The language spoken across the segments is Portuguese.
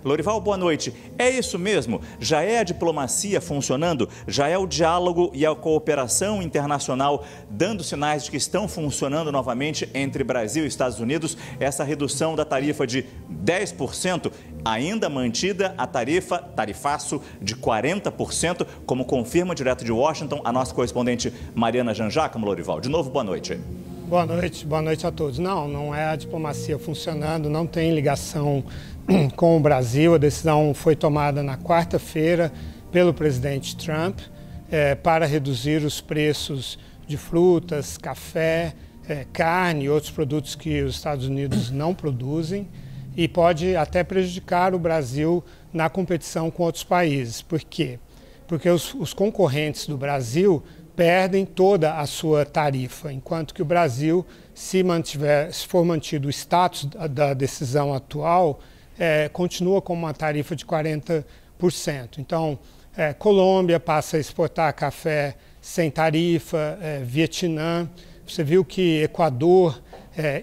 Lorival, boa noite. É isso mesmo? Já é a diplomacia funcionando? Já é o diálogo e a cooperação internacional dando sinais de que estão funcionando novamente entre Brasil e Estados Unidos? Essa redução da tarifa de 10%, ainda mantida a tarifaço de 40%, como confirma direto de Washington a nossa correspondente Mariana Janjacamo. Lorival, de novo, boa noite. Boa noite a todos. Não é a diplomacia funcionando, não tem ligação com o Brasil. A decisão foi tomada na quarta-feira pelo presidente Trump para reduzir os preços de frutas, café, carne e outros produtos que os Estados Unidos não produzem, e pode até prejudicar o Brasil na competição com outros países. Por quê? Porque os concorrentes do Brasil perdem toda a sua tarifa, enquanto que o Brasil, se for mantido o status da decisão atual, continua com uma tarifa de 40%. Então, Colômbia passa a exportar café sem tarifa, Vietnã, você viu que Equador,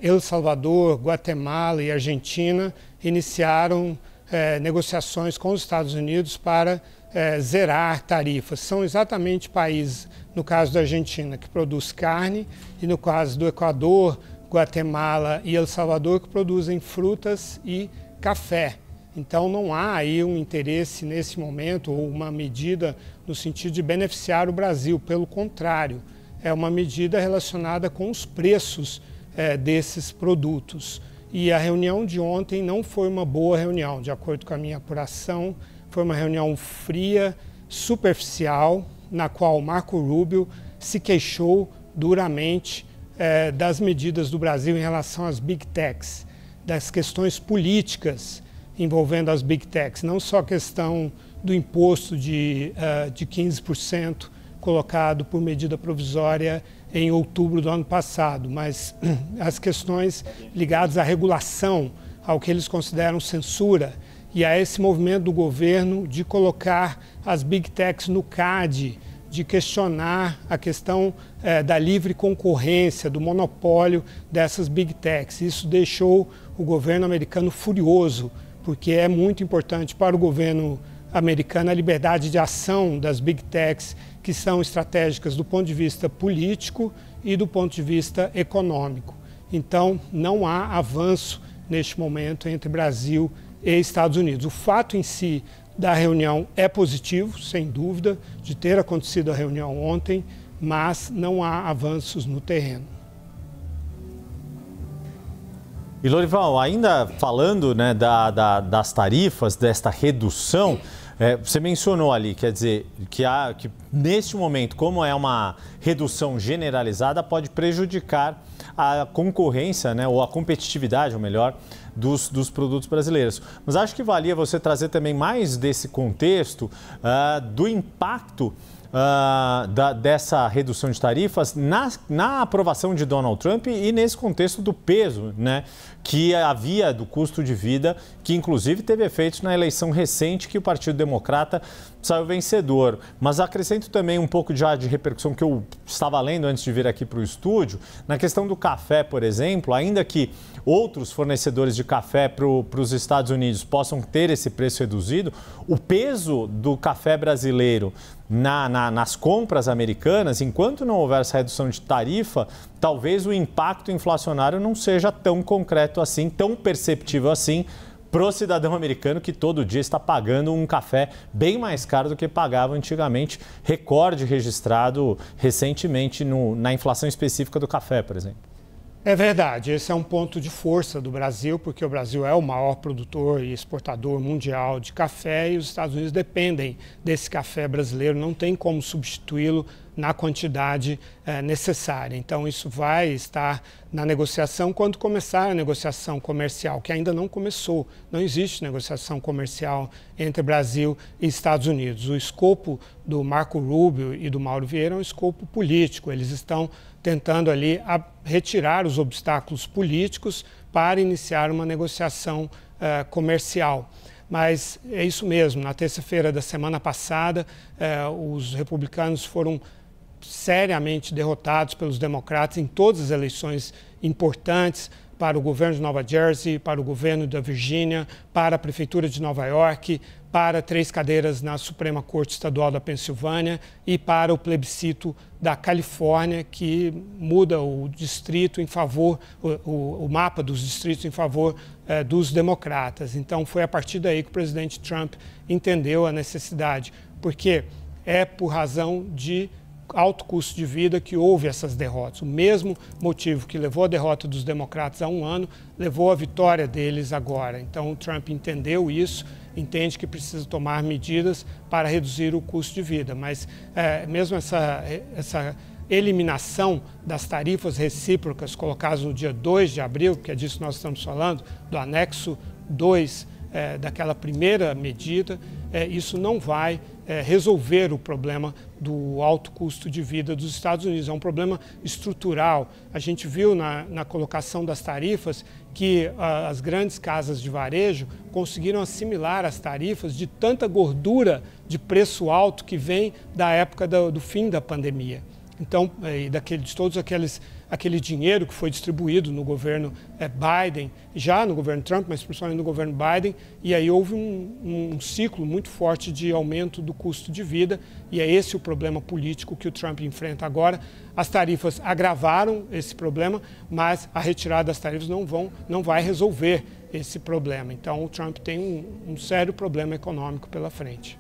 El Salvador, Guatemala e Argentina iniciaram negociações com os Estados Unidos para zerar tarifas. São exatamente países, no caso da Argentina, que produz carne, e no caso do Equador, Guatemala e El Salvador, que produzem frutas e café. Então não há aí um interesse nesse momento ou uma medida no sentido de beneficiar o Brasil. Pelo contrário, é uma medida relacionada com os preços desses produtos. E a reunião de ontem não foi uma boa reunião, de acordo com a minha apuração. Foi uma reunião fria, superficial, na qual Marco Rubio se queixou duramente das medidas do Brasil em relação às Big Techs, das questões políticas envolvendo as Big Techs, não só a questão do imposto de 15% colocado por medida provisória em outubro do ano passado, mas as questões ligadas à regulação, ao que eles consideram censura, e a esse movimento do governo de colocar as Big Techs no CAD, de questionar a questão da livre concorrência, do monopólio dessas Big Techs. Isso deixou o governo americano furioso, porque é muito importante para o governo americano a liberdade de ação das Big Techs, que são estratégicas do ponto de vista político e do ponto de vista econômico. Então, não há avanço neste momento entre Brasil e Estados Unidos. O fato em si da reunião é positivo, sem dúvida, de ter acontecido a reunião ontem, mas não há avanços no terreno. E Lorival, ainda falando, né, das tarifas, desta redução, você mencionou ali, quer dizer, que neste momento, como é uma redução generalizada, pode prejudicar a concorrência, né, ou a competitividade, ou melhor, dos produtos brasileiros. Mas acho que valia você trazer também mais desse contexto do impacto dessa redução de tarifas na aprovação de Donald Trump e nesse contexto do peso, né, que havia do custo de vida, que inclusive teve efeitos na eleição recente que o Partido Democrata saiu vencedor. Mas acrescento também um pouco já de repercussão que eu estava lendo antes de vir aqui para o estúdio, na questão do café, por exemplo, ainda que outros fornecedores de café para os Estados Unidos possam ter esse preço reduzido, o peso do café brasileiro nas compras americanas, enquanto não houver essa redução de tarifa, talvez o impacto inflacionário não seja tão concreto assim, tão perceptível assim, para o cidadão americano que todo dia está pagando um café bem mais caro do que pagava antigamente, recorde registrado recentemente na inflação específica do café, por exemplo. É verdade, esse é um ponto de força do Brasil, porque o Brasil é o maior produtor e exportador mundial de café e os Estados Unidos dependem desse café brasileiro, não tem como substituí-lo na quantidade necessária. Então isso vai estar na negociação quando começar a negociação comercial, que ainda não começou. Não existe negociação comercial entre Brasil e Estados Unidos. O escopo do Marco Rubio e do Mauro Vieira é um escopo político. Eles estão tentando ali retirar os obstáculos políticos para iniciar uma negociação comercial. Mas é isso mesmo, na terça-feira da semana passada, os republicanos foram seriamente derrotados pelos democratas em todas as eleições importantes. para o governo de Nova Jersey, para o governo da Virgínia, para a prefeitura de Nova York, para 3 cadeiras na Suprema Corte Estadual da Pensilvânia e para o plebiscito da Califórnia, que muda o distrito em favor, o mapa dos distritos em favor dos democratas. Então foi a partir daí que o presidente Trump entendeu a necessidade, porque é por razão de alto custo de vida que houve essas derrotas. O mesmo motivo que levou a derrota dos democratas há um ano, levou a vitória deles agora. Então, o Trump entendeu isso, entende que precisa tomar medidas para reduzir o custo de vida. Mas mesmo essa eliminação das tarifas recíprocas colocadas no dia 2 de abril, que é disso que nós estamos falando, do anexo 2 daquela primeira medida, isso não vai resolver o problema do alto custo de vida dos Estados Unidos. É um problema estrutural. A gente viu na colocação das tarifas que as grandes casas de varejo conseguiram assimilar as tarifas de tanta gordura de preço alto que vem da época do fim da pandemia. Então, de todos aquele dinheiro que foi distribuído no governo Biden, já no governo Trump, mas principalmente no governo Biden, e aí houve um ciclo muito forte de aumento do custo de vida, e é esse o problema político que o Trump enfrenta agora. As tarifas agravaram esse problema, mas a retirada das tarifas não vai resolver esse problema. Então, o Trump tem um sério problema econômico pela frente.